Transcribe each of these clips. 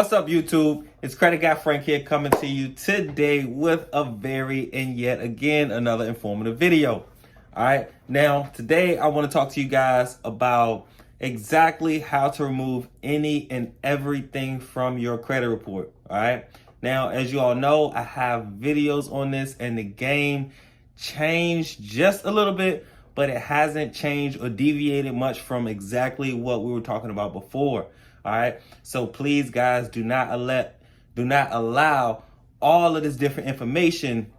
What's up, YouTube? It's Credit Guy Frank here, coming to you today with a very and yet again another informative video. All right, now today I want to talk to you guys about exactly how to remove any and everything from your credit report. All right, now as you all know, I have videos on this, and the game changed just a little bit, but it hasn't changed or deviated much from exactly what we were talking about before. All right, so please, guys, do not allow all of this different information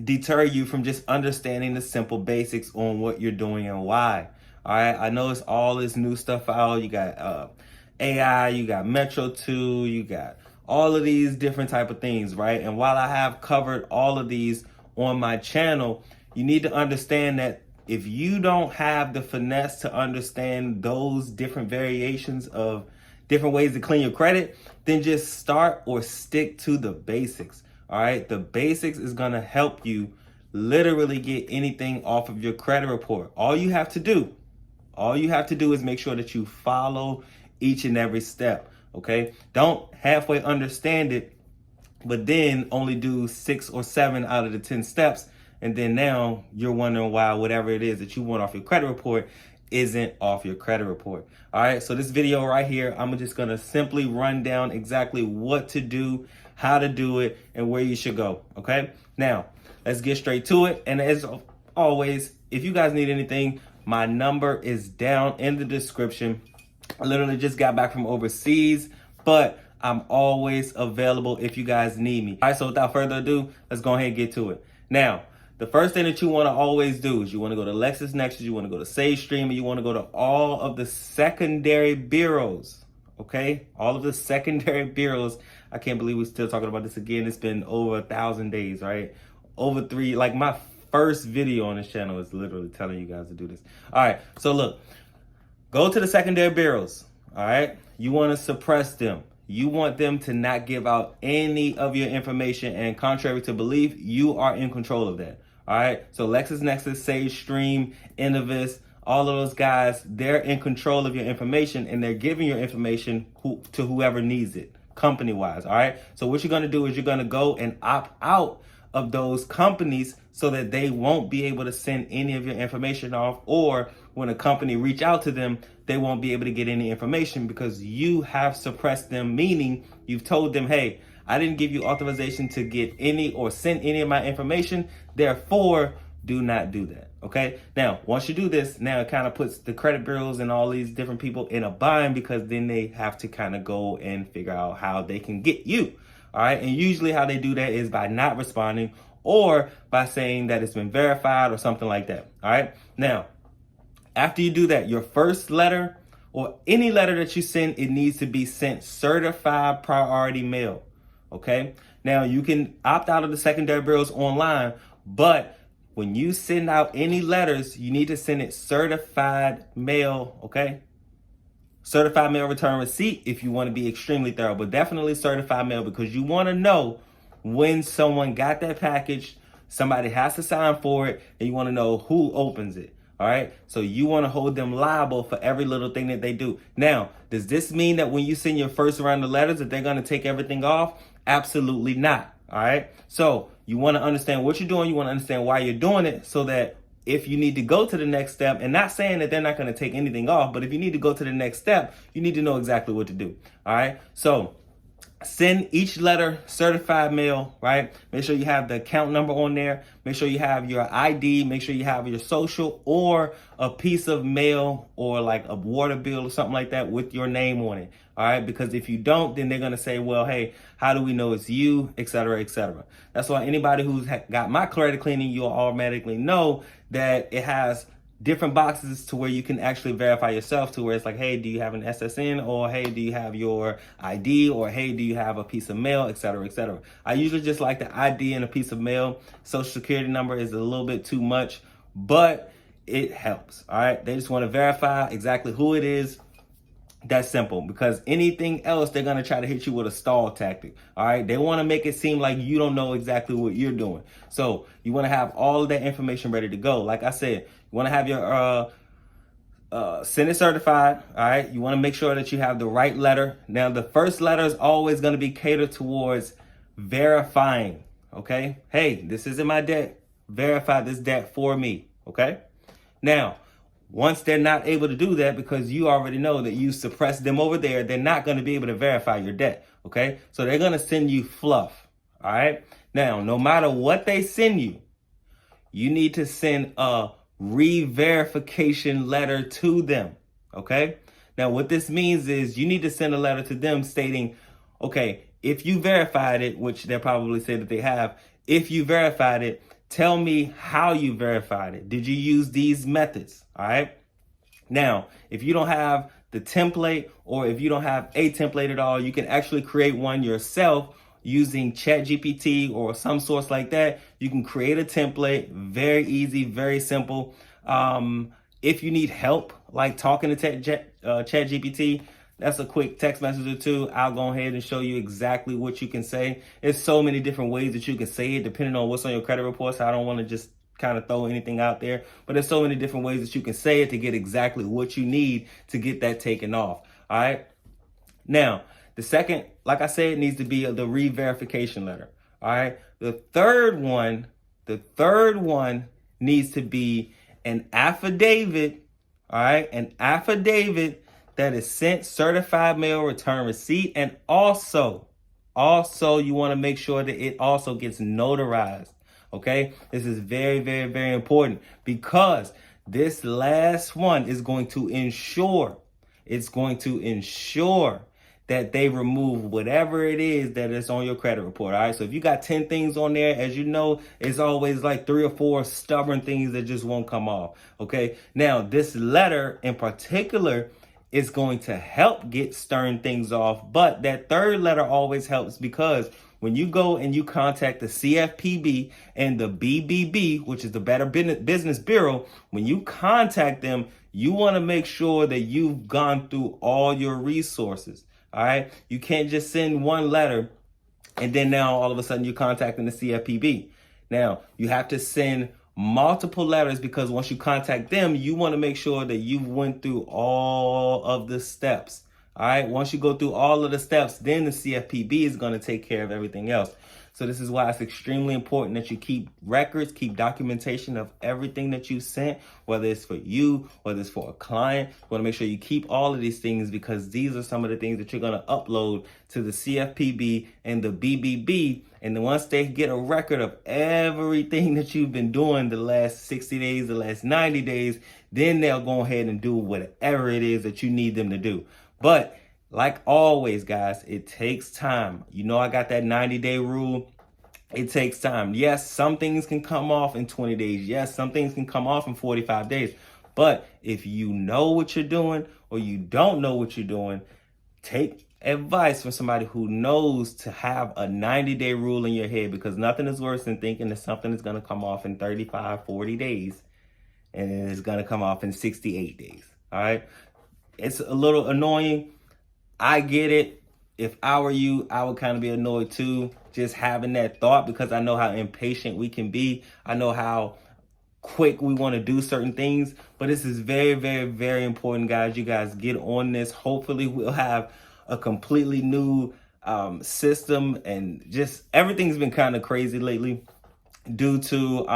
deter you from just understanding the simple basics on what you're doing and why. All right, I know it's all this new stuff out. You got AI, you got Metro 2, you got all of these different type of things, right? And while I have covered all of these on my channel, you need to understand that if you don't have the finesse to understand those different variations of different ways to clean your credit, then just start or stick to the basics. All right, the basics is gonna help you literally get anything off of your credit report. All you have to do is make sure that you follow each and every step. Okay, don't halfway understand it, but then only do 6 or 7 out of the 10 steps, and then now you're wondering why whatever it is that you want off your credit report isn't off your credit report. All right, so this video right here, I'm just gonna simply run down exactly what to do, how to do it, and where you should go. Okay, now let's get straight to it. And as always, if you guys need anything, my number is down in the description. I literally just got back from overseas, but I'm always available if you guys need me. All right, so without further ado, let's go ahead and get to it. Now, the first thing that you want to always do is you want to go to LexisNexis, you want to go to SageStream, and you want to go to all of the secondary bureaus, okay? All of the secondary bureaus. I can't believe we're still talking about this again. It's been over 1,000 days, right? Over 3, like my first video on this channel is literally telling you guys to do this. All right, so look, go to the secondary bureaus, all right? You want to suppress them. You want them to not give out any of your information, and contrary to belief, you are in control of that. All right, so LexisNexis, SageStream, Innovis, all of those guys, they're in control of your information, and they're giving your information to whoever needs it, company-wise. All right, so what you're going to do is you're going to go and opt out of those companies so that they won't be able to send any of your information off, or when a company reach out to them, they won't be able to get any information because you have suppressed them, meaning you've told them, hey, I didn't give you authorization to get any or send any of my information, therefore do not do that. Okay, now once you do this, now it kind of puts the credit bureaus and all these different people in a bind, because then they have to kind of go and figure out how they can get you. All right, and usually how they do that is by not responding or by saying that it's been verified or something like that. All right, now after you do that, your first letter or any letter that you send, it needs to be sent certified priority mail. Okay, now you can opt out of the secondary bureaus online, but when you send out any letters, you need to send it certified mail. Okay, certified mail return receipt if you want to be extremely thorough, but definitely certified mail, because you want to know when someone got that package. Somebody has to sign for it, and you want to know who opens it. All right, so you want to hold them liable for every little thing that they do. Now, does this mean that when you send your first round of letters that they're going to take everything off? Absolutely not. All right, so you want to understand what you're doing. You want to understand why you're doing it, so that if you need to go to the next step, and not saying that they're not going to take anything off, but if you need to go to the next step, you need to know exactly what to do. All right, so send each letter certified mail, right? Make sure you have the account number on there. Make sure you have your ID. Make sure you have your social, or a piece of mail, or like a water bill or something like that with your name on it. All right, because if you don't, then they're going to say, well, hey, how do we know it's you, et cetera, et cetera. That's why anybody who's got my credit cleaning, you'll automatically know that it has different boxes to where you can actually verify yourself, to where it's like, hey, do you have an SSN, or hey, do you have your ID, or hey, do you have a piece of mail, et cetera, et cetera. I usually just like the ID and a piece of mail. Social security number is a little bit too much, but it helps. All right, they just want to verify exactly who it is. That's simple, because anything else, they're going to try to hit you with a stall tactic. All right, they want to make it seem like you don't know exactly what you're doing. So you want to have all of that information ready to go. Like I said, you want to have your send it certified. All right. You want to make sure that you have the right letter. Now, the first letter is always going to be catered towards verifying. Okay. Hey, this isn't my debt. Verify this debt for me. Okay. Now, once they're not able to do that because you already know that you suppressed them over there, they're not going to be able to verify your debt. Okay. So they're going to send you fluff. All right. Now, no matter what they send you, you need to send a re-verification letter to them. Okay. Now, what this means is you need to send a letter to them stating, okay, if you verified it, which they'll probably say that they have, if you verified it, tell me how you verified it. Did you use these methods? All right. Now, if you don't have the template or if you don't have a template at all, you can actually create one yourself using ChatGPT or some source like that. You can create a template, very easy, very simple. If you need help, like talking to ChatGPT, that's a quick text message or two. I'll go ahead and show you exactly what you can say. There's so many different ways that you can say it depending on what's on your credit report. So I don't want to just kind of throw anything out there, but there's so many different ways that you can say it to get exactly what you need to get that taken off. All right. Now, the second, like I said, needs to be the re-verification letter. All right. The third one needs to be an affidavit. All right. An affidavit that is sent certified mail return receipt. And also you want to make sure that it also gets notarized. Okay. This is very, very, very important because this last one is going to ensure that they remove whatever it is that is on your credit report. All right. So if you got 10 things on there, as you know, it's always like 3 or 4 stubborn things that just won't come off. Okay. Now, this letter in particular is going to help get stern things off. But that third letter always helps because when you go and you contact the CFPB and the BBB, which is the Better Business Bureau, when you contact them, you want to make sure that you've gone through all your resources. All right. You can't just send one letter and then now all of a sudden you're contacting the CFPB. Now you have to send multiple letters because once you contact them, you want to make sure that you went through all of the steps. All right. Once you go through all of the steps, then the CFPB is going to take care of everything else. So this is why it's extremely important that you keep records, keep documentation of everything that you sent, whether it's for you, whether it's for a client. You want to make sure you keep all of these things because these are some of the things that you're going to upload to the CFPB and the BBB. And then once they get a record of everything that you've been doing the last 60 days, the last 90 days, then they'll go ahead and do whatever it is that you need them to do. But like always, guys, it takes time. You know, I got that 90-day rule. It takes time. Yes, some things can come off in 20 days. Yes, some things can come off in 45 days. But if you know what you're doing or you don't know what you're doing, take advice from somebody who knows to have a 90-day rule in your head because nothing is worse than thinking that something is going to come off in 35, 40 days and it's going to come off in 68 days. All right. It's a little annoying. I get it. If I were you, I would kind of be annoyed too, just having that thought because I know how impatient we can be. I know how quick we want to do certain things, but this is very, very, very important, guys. You guys get on this. Hopefully we'll have a completely new system and just everything's been kind of crazy lately due to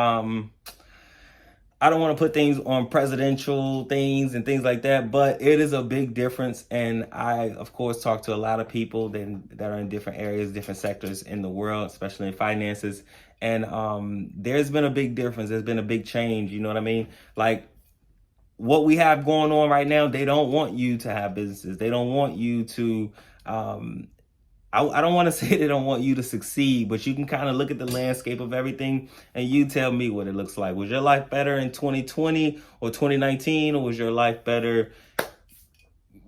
I don't want to put things on presidential things and things like that, but it is a big difference. And I, of course, talk to a lot of people that are in different areas, different sectors in the world, especially in finances. And there's been a big difference. There's been a big change. You know what I mean? Like what we have going on right now, they don't want you to have businesses. They don't want you to I don't want to say they don't want you to succeed, but you can kind of look at the landscape of everything and you tell me what it looks like. Was your life better in 2020 or 2019, or was your life better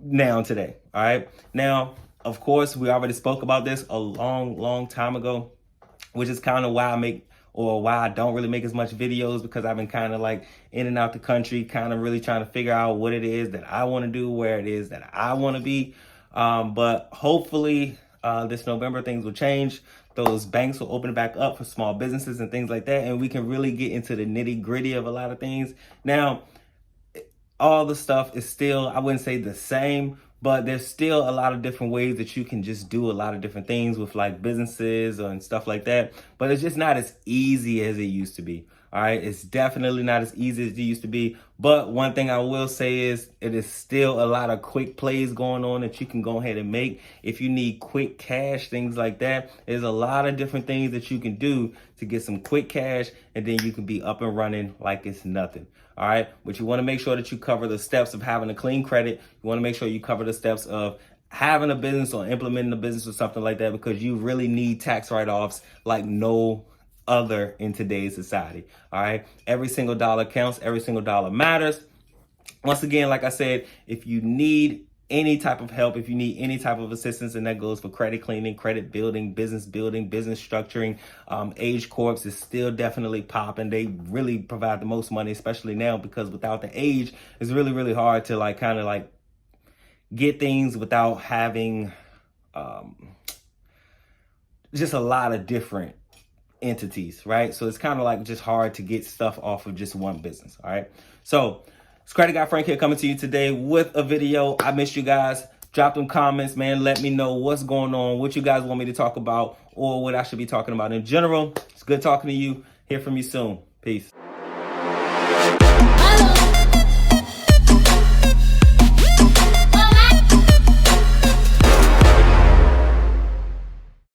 now today? All right. Now, of course, we already spoke about this a long time ago, which is kind of why I don't really make as much videos because I've been kind of like in and out the country, kind of really trying to figure out what it is that I want to do, where it is that I want to be. But hopefully, this November things will change. Those banks will open back up for small businesses and things like that. And we can really get into the nitty gritty of a lot of things. Now, all the stuff is still, I wouldn't say the same, but there's still a lot of different ways that you can just do a lot of different things with like businesses and stuff like that. But it's just not as easy as it used to be. All right. It's definitely not as easy as it used to be. But one thing I will say is it is still a lot of quick plays going on that you can go ahead and make. If you need quick cash, things like that, there's a lot of different things that you can do to get some quick cash, and then you can be up and running like it's nothing. All right. But you want to make sure that you cover the steps of having a clean credit. You want to make sure you cover the steps of having a business or implementing a business or something like that, because you really need tax write-offs like no other in today's society. All right. Every single dollar counts. Every single dollar matters. Once again, like I said, if you need any type of help, if you need any type of assistance, and that goes for credit cleaning, credit building, business structuring, age corps is still definitely popping. They really provide the most money, especially now, because without the age, it's really, really hard to like kind of like get things without having just a lot of different entities, right? So it's kind of like just hard to get stuff off of just one business. All right. So it's Credit Guy Frank here, coming to you today with a video. I missed you guys. Drop them comments, man. Let me know what's going on, what you guys want me to talk about, or what I should be talking about in general. It's good talking to you. Hear from you soon. Peace.